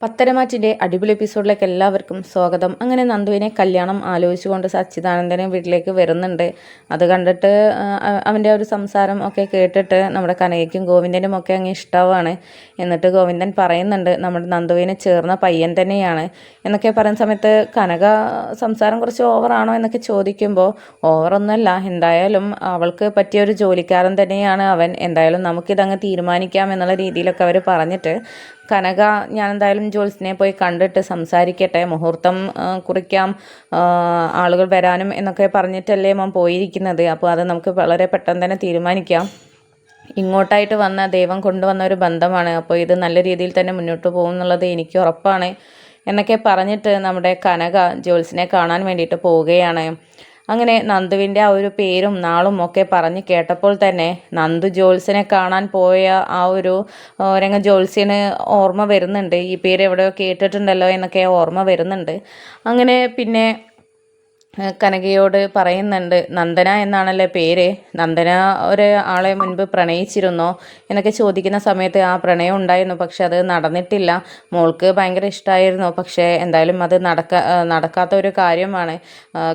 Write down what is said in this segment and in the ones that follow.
പത്തരമാറ്റിൻ്റെ അടിപൊളി എപ്പിസോഡിലേക്ക് എല്ലാവർക്കും സ്വാഗതം. അങ്ങനെ നന്ദുവിനെ കല്യാണം ആലോചിച്ചുകൊണ്ട് സച്ചിദാനന്ദനെ വീട്ടിലേക്ക് വരുന്നുണ്ട്. അത് കണ്ടിട്ട് അവൻ്റെ ഒരു സംസാരം ഒക്കെ കേട്ടിട്ട് നമ്മുടെ കനകയ്ക്കും ഗോവിന്ദനും ഒക്കെ അങ്ങ് ഇഷ്ടമാണ്. എന്നിട്ട് ഗോവിന്ദൻ പറയുന്നുണ്ട് നമ്മുടെ നന്ദുവിനെ ചേർന്ന പയ്യൻ തന്നെയാണ് എന്നൊക്കെ പറയുന്ന സമയത്ത് കനക സംസാരം കുറച്ച് ഓവറാണോ എന്നൊക്കെ ചോദിക്കുമ്പോൾ ഓവറൊന്നുമല്ല, എന്തായാലും അവൾക്ക് പറ്റിയൊരു ജോലിക്കാരൻ തന്നെയാണ് അവൻ, എന്തായാലും നമുക്കിതങ്ങ് തീരുമാനിക്കാം എന്നുള്ള രീതിയിലൊക്കെ അവർ പറഞ്ഞിട്ട് കനക ഞാൻ എന്തായാലും ജോത്സ്യനെ പോയി കണ്ടിട്ട് സംസാരിക്കട്ടെ, മുഹൂർത്തം കുറിക്കാം, ആളുകൾ വരാനും എന്നൊക്കെ പറഞ്ഞിട്ടല്ലേ മോൻ പോയിരിക്കുന്നത്. അപ്പോൾ അത് നമുക്ക് വളരെ പെട്ടെന്ന് തന്നെ തീരുമാനിക്കാം. ഇങ്ങോട്ടായിട്ട് വന്ന ദൈവം കൊണ്ടുവന്ന ഒരു ബന്ധമാണ്, അപ്പോൾ ഇത് നല്ല രീതിയിൽ തന്നെ മുന്നോട്ട് പോകും എന്നുള്ളത് എനിക്ക് ഉറപ്പാണ് എന്നൊക്കെ പറഞ്ഞിട്ട് നമ്മുടെ കനക ജോത്സ്യനെ കാണാൻ വേണ്ടിയിട്ട് പോവുകയാണ്. അങ്ങനെ നന്ദുവിൻ്റെ ആ ഒരു പേരും നാളും ഒക്കെ പറഞ്ഞ് കേട്ടപ്പോൾ തന്നെ നന്ദു ജോത്സ്യനെ കാണാൻ പോയ ആ ഒരു രംഗം ജോത്സ്യന് ഓർമ്മ വരുന്നുണ്ട്. ഈ പേര് എവിടെയോ കേട്ടിട്ടുണ്ടല്ലോ എന്നൊക്കെ ഓർമ്മ വരുന്നുണ്ട്. അങ്ങനെ പിന്നെ കനകയോട് പറയുന്നുണ്ട്, നന്ദന എന്നാണല്ലേ പേര്, നന്ദന ഒരു ആളെ മുൻപ് പ്രണയിച്ചിരുന്നോ എന്നൊക്കെ ചോദിക്കുന്ന സമയത്ത് ആ പ്രണയം ഉണ്ടായിരുന്നു, പക്ഷെ അത് നടന്നിട്ടില്ല, മോൾക്ക് ഭയങ്കര ഇഷ്ടമായിരുന്നു, പക്ഷേ എന്തായാലും അത് നടക്കാത്ത ഒരു കാര്യമാണ്.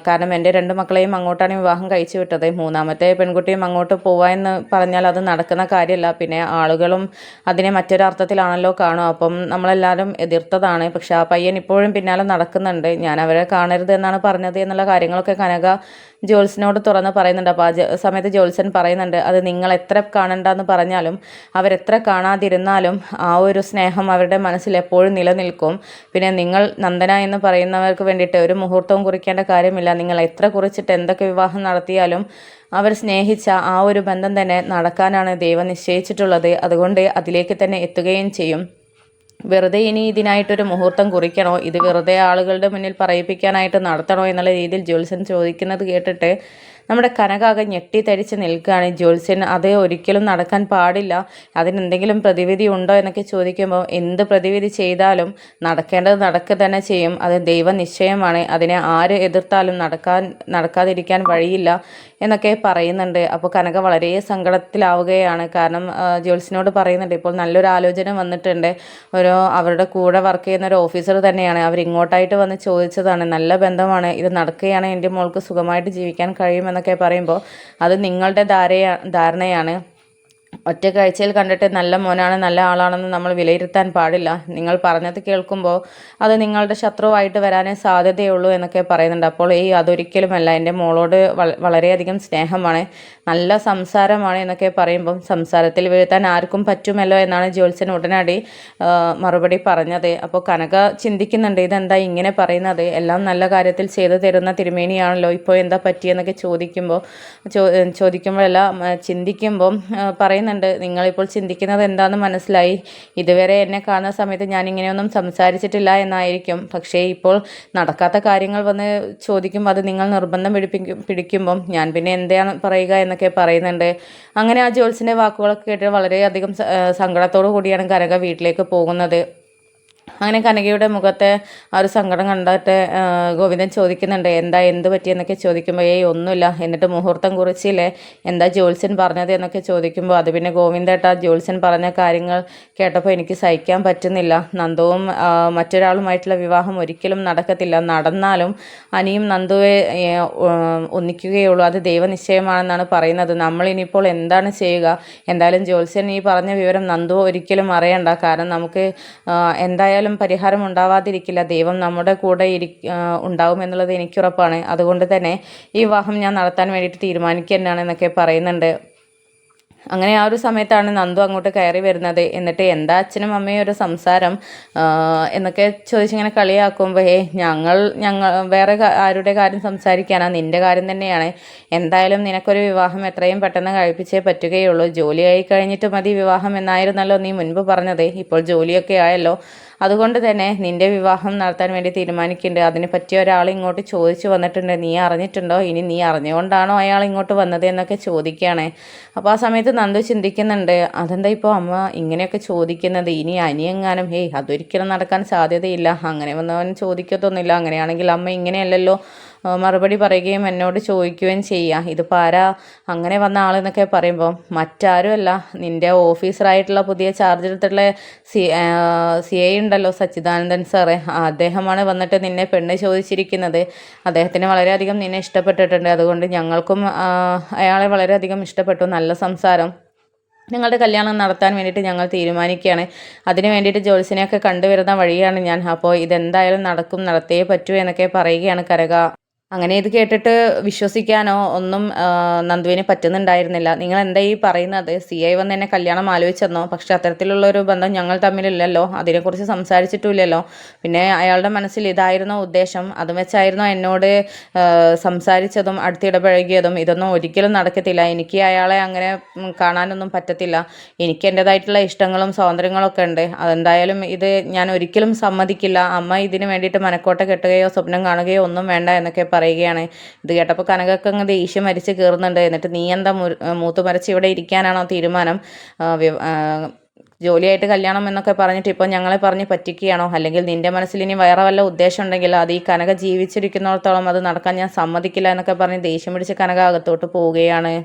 കാരണം എൻ്റെ രണ്ട് മക്കളെയും അങ്ങോട്ടാണ് വിവാഹം കഴിച്ചു വിട്ടത്, മൂന്നാമത്തെ പെൺകുട്ടിയും അങ്ങോട്ട് പോവാ എന്ന് പറഞ്ഞാൽ അത് നടക്കുന്ന കാര്യമല്ല. പിന്നെ ആളുകളും അതിനെ മറ്റൊരർത്ഥത്തിലാണല്ലോ കാണുക, അപ്പം നമ്മളെല്ലാവരും എതിർത്തതാണ്. പക്ഷെ ആ പയ്യൻ ഇപ്പോഴും പിന്നാലെ നടക്കുന്നുണ്ട്, ഞാൻ അവരെ കാണരുത് എന്നാണ് പറഞ്ഞത് എന്നുള്ള കാര്യങ്ങളൊക്കെ കനക ജോത്സ്യനോട് തുറന്ന് പറയുന്നുണ്ട്. അപ്പോൾ ആ സമയത്ത് ജോത്സ്യൻ പറയുന്നുണ്ട്, അത് നിങ്ങൾ എത്ര കാണണ്ടെന്ന് പറഞ്ഞാലും അവരെത്ര കാണാതിരുന്നാലും ആ ഒരു സ്നേഹം അവരുടെ മനസ്സിൽ എപ്പോഴും നിലനിൽക്കും. പിന്നെ നിങ്ങൾ നന്ദന എന്ന് പറയുന്നവർക്ക് വേണ്ടിയിട്ട് ഒരു മുഹൂർത്തവും കുറിക്കേണ്ട കാര്യമില്ല, നിങ്ങൾ എത്ര കുറിച്ചിട്ട് എന്തൊക്കെ വിവാഹം നടത്തിയാലും അവർ സ്നേഹിച്ച ആ ഒരു ബന്ധം തന്നെ നടക്കാനാണ് ദൈവം നിശ്ചയിച്ചിട്ടുള്ളത്, അതുകൊണ്ട് അതിലേക്ക് തന്നെ എത്തുകയും ചെയ്യും. വെറുതെ ഇനി ഇതിനായിട്ടൊരു മുഹൂർത്തം കുറിക്കണോ, ഇത് വെറുതെ ആളുകളുടെ മുന്നിൽ പറയിപ്പിക്കാനായിട്ട് നടത്തണോ എന്നുള്ള രീതിയിൽ ജ്യോത്സ്യൻ ചോദിക്കുന്നത് കേട്ടിട്ട് നമ്മുടെ കനകാകെ ഞെട്ടിത്തരിച്ച് നിൽക്കുകയാണ്. ജ്യോത്സ്യൻ അത് ഒരിക്കലും നടക്കാൻ പാടില്ല, അതിനെന്തെങ്കിലും പ്രതിവിധി ഉണ്ടോ എന്നൊക്കെ ചോദിക്കുമ്പോൾ എന്ത് പ്രതിവിധി ചെയ്താലും നടക്കേണ്ടത് നടക്കുക തന്നെ ചെയ്യും, അത് ദൈവനിശ്ചയമാണ്, അതിനെ ആര് എതിർത്താലും നടക്കാതിരിക്കാൻ വഴിയില്ല എന്നൊക്കെ പറയുന്നുണ്ട്. അപ്പോൾ കനക വളരെ സങ്കടത്തിലാവുകയാണ്. കാരണം ജ്യോത്സ്യനോട് പറയുന്നുണ്ട്, ഇപ്പോൾ നല്ലൊരു ആലോചന വന്നിട്ടുണ്ട്, അവരുടെ കൂടെ വർക്ക് ചെയ്യുന്ന ഒരു ഓഫീസർ തന്നെയാണ്, അവരിങ്ങോട്ടായിട്ട് വന്ന് ചോദിച്ചതാണ്, നല്ല ബന്ധമാണ്, ഇത് നടക്കുകയാണ് എൻ്റെ മോൾക്ക് സുഖമായിട്ട് ജീവിക്കാൻ കഴിയുമെന്നൊക്കെ പറയുമ്പോൾ അത് നിങ്ങളുടെ ധാരണയാണ്, ഒറ്റ കാഴ്ചയിൽ കണ്ടിട്ട് നല്ല മോനാണ് നല്ല ആളാണെന്ന് നമ്മൾ വിലയിരുത്താൻ പാടില്ല, നിങ്ങൾ പറഞ്ഞത് കേൾക്കുമ്പോൾ അത് നിങ്ങളുടെ ശത്രുവായിട്ട് വരാനേ സാധ്യതയുള്ളൂ എന്നൊക്കെ പറയുന്നുണ്ട്. അപ്പോൾ അതൊരിക്കലുമല്ല, എൻ്റെ മോളോട് വളരെയധികം സ്നേഹമാണ്, നല്ല സംസാരമാണ് എന്നൊക്കെ പറയുമ്പം സംസാരത്തിൽ വീഴ്ത്താൻ ആർക്കും പറ്റുമല്ലോ എന്നാണ് ജ്യോത്സ്യൻ ഉടനടി മറുപടി പറഞ്ഞത്. അപ്പോൾ കനക ചിന്തിക്കുന്നുണ്ട്, ഇതെന്താ ഇങ്ങനെ പറയുന്നത്, എല്ലാം നല്ല കാര്യത്തിൽ ചെയ്തു തരുന്ന തിരുമേനിയാണല്ലോ, ഇപ്പോൾ എന്താ പറ്റിയെന്നൊക്കെ ചോദിക്കുമ്പോഴല്ല ചിന്തിക്കുമ്പം പറയുന്നുണ്ട്, നിങ്ങളിപ്പോൾ ചിന്തിക്കുന്നത് എന്താണെന്ന് മനസ്സിലായി, ഇതുവരെ എന്നെ കാണുന്ന സമയത്ത് ഞാൻ ഇങ്ങനെയൊന്നും സംസാരിച്ചിട്ടില്ല എന്നായിരിക്കും, പക്ഷേ ഇപ്പോൾ നടക്കാത്ത കാര്യങ്ങൾ വന്ന് ചോദിക്കുമ്പോൾ അത് നിങ്ങൾ നിർബന്ധം പിടിക്കുമ്പം ഞാൻ പിന്നെ എന്താണ് പറയുക എന്നൊക്കെ പറയുന്നുണ്ട്. അങ്ങനെ ആ ജോത്സ്യൻ്റെ വാക്കുകളൊക്കെ കേട്ട് വളരെയധികം സങ്കടത്തോടു കൂടിയാണ് കനക വീട്ടിലേക്ക് പോകുന്നത്. അങ്ങനെ കനകയുടെ മുഖത്തെ ആ ഒരു സങ്കടം കണ്ടിട്ട് ഗോവിന്ദൻ ചോദിക്കുന്നുണ്ട്, എന്ത് പറ്റിയെന്നൊക്കെ ചോദിക്കുമ്പോൾ ഒന്നുമില്ല, എന്നിട്ട് മുഹൂർത്തം കുറിച്ചില്ലേ, എന്താ ജ്യോത്സ്യൻ പറഞ്ഞത് എന്നൊക്കെ ചോദിക്കുമ്പോൾ അത് പിന്നെ ഗോവിന്ദേട്ടാ ജ്യോത്സ്യൻ പറഞ്ഞ കാര്യങ്ങൾ കേട്ടപ്പോൾ എനിക്ക് സഹിക്കാൻ പറ്റുന്നില്ല, നന്ദുവും മറ്റൊരാളുമായിട്ടുള്ള വിവാഹം ഒരിക്കലും നടക്കത്തില്ല, നടന്നാലും അനിയും നന്ദുവെ ഒന്നിക്കുകയുള്ളൂ, അത് ദൈവനിശ്ചയമാണെന്നാണ് പറയുന്നത്, നമ്മളിനിപ്പോൾ എന്താണ് ചെയ്യുക, എന്തായാലും ജ്യോത്സ്യൻ ഈ പറഞ്ഞ വിവരം നന്ദു ഒരിക്കലും അറിയണ്ട, കാരണം നമുക്ക് എന്തായാലും പരിഹാരം ഉണ്ടാവാതിരിക്കില്ല, ദൈവം നമ്മുടെ കൂടെ ഉണ്ടാവും എന്നുള്ളത് എനിക്കുറപ്പാണ്, അതുകൊണ്ട് തന്നെ ഈ വിവാഹം ഞാൻ നടത്താൻ വേണ്ടിയിട്ട് തീരുമാനിക്കുകയാണ് എന്നൊക്കെ പറയുന്നുണ്ട്. അങ്ങനെ ആ ഒരു സമയത്താണ് നന്ദു അങ്ങോട്ട് കയറി വരുന്നത്. എന്നിട്ട് എന്താ അച്ഛനും അമ്മയും ഒരു സംസാരം എന്നൊക്കെ ചോദിച്ചിങ്ങനെ കളിയാക്കുമ്പോൾ ഞങ്ങൾ വേറെ ആരുടെ കാര്യം സംസാരിക്കാനാ, നിൻ്റെ കാര്യം തന്നെയാണ്, എന്തായാലും നിനക്കൊരു വിവാഹം എത്രയും പെട്ടെന്ന് കഴിപ്പിച്ചേ പറ്റുകയുള്ളൂ, ജോലിയായി കഴിഞ്ഞിട്ട് മതി വിവാഹം എന്നായിരുന്നല്ലോ നീ മുൻപ് പറഞ്ഞത്, ഇപ്പോൾ ജോലിയൊക്കെ ആയല്ലോ, അതുകൊണ്ട് തന്നെ നിൻ്റെ വിവാഹം നടത്താൻ വേണ്ടി തീരുമാനിക്കുന്നുണ്ട്, അതിനെ പറ്റിയ ഒരാൾ ഇങ്ങോട്ട് ചോദിച്ചു വന്നിട്ടുണ്ട്, നീ അറിഞ്ഞിട്ടുണ്ടോ, ഇനി നീ അറിഞ്ഞുകൊണ്ടാണോ അയാൾ ഇങ്ങോട്ട് വന്നത് എന്നൊക്കെ ചോദിക്കുകയാണ്. അപ്പോൾ ആ സമയത്ത് നന്ദു ചിന്തിക്കുന്നുണ്ട്, അതെന്താ ഇപ്പോൾ അമ്മ ഇങ്ങനെയൊക്കെ ചോദിക്കുന്നത്, ഇനി അനിയെങ്ങാനും അതൊരിക്കലും നടക്കാൻ സാധ്യതയില്ല, അങ്ങനെ വന്നവൻ ചോദിക്കത്തൊന്നുമില്ല, അങ്ങനെയാണെങ്കിൽ അമ്മ ഇങ്ങനെയല്ലല്ലോ മറുപടി പറയുകയും എന്നോട് ചോദിക്കുകയും ചെയ്യുക, ഇതിപ്പോൾ ആരാ അങ്ങനെ വന്ന ആളെന്നൊക്കെ പറയുമ്പോൾ മറ്റാരുമല്ല നിൻ്റെ ഓഫീസറായിട്ടുള്ള പുതിയ ചാർജ് എടുത്തിട്ടുള്ള CA ഉണ്ടല്ലോ സച്ചിദാനന്ദൻ സാറേ, അദ്ദേഹമാണ് വന്നിട്ട് നിന്നെ പെണ്ണ് ചോദിച്ചിരിക്കുന്നത്. അദ്ദേഹത്തിന് വളരെയധികം നിന്നെ ഇഷ്ടപ്പെട്ടിട്ടുണ്ട്. അതുകൊണ്ട് ഞങ്ങൾക്കും അയാളെ വളരെയധികം ഇഷ്ടപ്പെട്ടു. നല്ല സംസാരം. ഞങ്ങളുടെ കല്യാണം നടത്താൻ വേണ്ടിയിട്ട് ഞങ്ങൾ തീരുമാനിക്കുകയാണ്. അതിന് വേണ്ടിയിട്ട് ജോത്സ്യനെയൊക്കെ കണ്ടുവരുന്ന വഴിയാണ് ഞാൻ. അപ്പോൾ ഇതെന്തായാലും നടക്കും, നടത്തേ പറ്റൂ എന്നൊക്കെ പറയുകയാണ് കനക. അങ്ങനെ ഇത് കേട്ടിട്ട് വിശ്വസിക്കാനോ ഒന്നും നന്ദുവിന് പറ്റുന്നുണ്ടായിരുന്നില്ല. നിങ്ങൾ എന്താ ഈ പറയുന്നത്? CI വന്ന് എന്നെ കല്യാണം ആലോചിച്ചെന്നോ? പക്ഷെ അത്തരത്തിലുള്ളൊരു ബന്ധം ഞങ്ങൾ തമ്മിലില്ലല്ലോ, അതിനെക്കുറിച്ച് സംസാരിച്ചിട്ടുമില്ലല്ലോ. പിന്നെ അയാളുടെ മനസ്സിൽ ഇതായിരുന്നോ ഉദ്ദേശം? അതും വെച്ചായിരുന്നോ എന്നോട് സംസാരിച്ചതും അടുത്തിടപഴകിയതും? ഇതൊന്നും ഒരിക്കലും നടക്കത്തില്ല. എനിക്ക് അയാളെ അങ്ങനെ കാണാനൊന്നും പറ്റത്തില്ല. എനിക്ക് എൻ്റെതായിട്ടുള്ള ഇഷ്ടങ്ങളും സ്വാതന്ത്ര്യങ്ങളൊക്കെ ഉണ്ട്. അതെന്തായാലും ഇത് ഞാൻ ഒരിക്കലും സമ്മതിക്കില്ല. അമ്മ ഇതിന് വേണ്ടിയിട്ട് മനക്കോട്ട കെട്ടുകയോ സ്വപ്നം കാണുകയോ ഒന്നും വേണ്ട എന്നൊക്കെ പറയുകയാണ്. ഇത് കേട്ടപ്പോൾ കനകക്ക് അങ്ങ് ദേഷ്യം മരിച്ച് കയറുന്നുണ്ട്. എന്നിട്ട് നീ എന്താ മൂത്ത് മരച്ച് ഇവിടെ ഇരിക്കാനാണോ തീരുമാനം? ജോലിയായിട്ട് കല്യാണം എന്നൊക്കെ പറഞ്ഞിട്ട് ഇപ്പോൾ ഞങ്ങളെ പറഞ്ഞ് പറ്റിക്കുകയാണോ? അല്ലെങ്കിൽ നിൻ്റെ മനസ്സിൽ ഇനി വേറെ വല്ല ഉദ്ദേശം ഉണ്ടെങ്കിൽ അത് ഈ കനക ജീവിച്ചിരിക്കുന്നിടത്തോളം അത് നടക്കാൻ ഞാൻ സമ്മതിക്കില്ല എന്നൊക്കെ പറഞ്ഞ് ദേഷ്യം പിടിച്ച് കനക അകത്തോട്ട് പോവുകയാണ്.